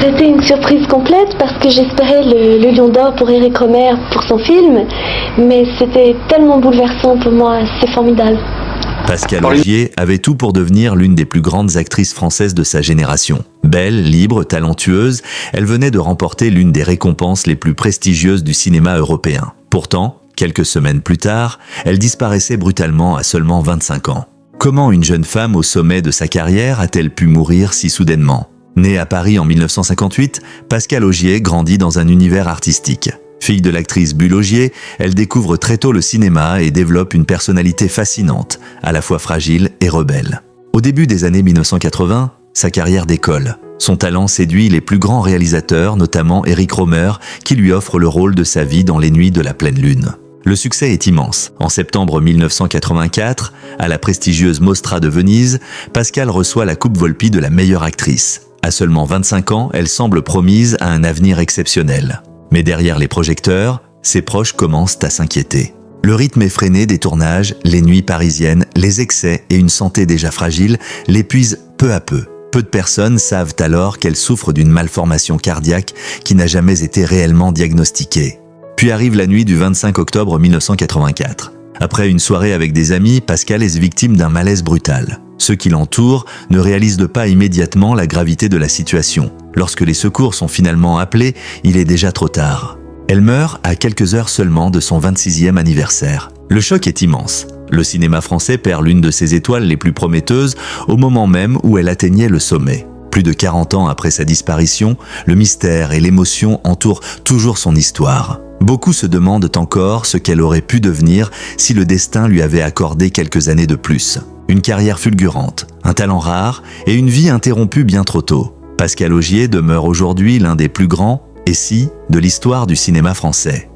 C'était une surprise complète parce que j'espérais le Lion d'Or pour Éric Rohmer pour son film, mais c'était tellement bouleversant pour moi, c'est formidable. Pascale Augier avait tout pour devenir l'une des plus grandes actrices françaises de sa génération. Belle, libre, talentueuse, elle venait de remporter l'une des récompenses les plus prestigieuses du cinéma européen. Pourtant, quelques semaines plus tard, elle disparaissait brutalement à seulement 25 ans. Comment une jeune femme au sommet de sa carrière a-t-elle pu mourir si soudainement ? Née à Paris en 1958, Pascale Augier grandit dans un univers artistique. Fille de l'actrice Bulle Augier, elle découvre très tôt le cinéma et développe une personnalité fascinante, à la fois fragile et rebelle. Au début des années 1980, sa carrière décolle. Son talent séduit les plus grands réalisateurs, notamment Éric Rohmer, qui lui offre le rôle de sa vie dans Les Nuits de la pleine lune. Le succès est immense. En septembre 1984, à la prestigieuse Mostra de Venise, Pascale reçoit la Coupe Volpi de la meilleure actrice. À seulement 25 ans, elle semble promise à un avenir exceptionnel. Mais derrière les projecteurs, ses proches commencent à s'inquiéter. Le rythme effréné des tournages, les nuits parisiennes, les excès et une santé déjà fragile l'épuisent peu à peu. Peu de personnes savent alors qu'elle souffre d'une malformation cardiaque qui n'a jamais été réellement diagnostiquée. Puis arrive la nuit du 25 octobre 1984. Après une soirée avec des amis, Pascale est victime d'un malaise brutal. Ceux qui l'entourent ne réalisent pas immédiatement la gravité de la situation. Lorsque les secours sont finalement appelés, il est déjà trop tard. Elle meurt à quelques heures seulement de son 26e anniversaire. Le choc est immense. Le cinéma français perd l'une de ses étoiles les plus prometteuses au moment même où elle atteignait le sommet. Plus de 40 ans après sa disparition, le mystère et l'émotion entourent toujours son histoire. Beaucoup se demandent encore ce qu'elle aurait pu devenir si le destin lui avait accordé quelques années de plus. Une carrière fulgurante, un talent rare et une vie interrompue bien trop tôt. Pascale Augier demeure aujourd'hui l'un des plus grands, et si, de l'histoire du cinéma français.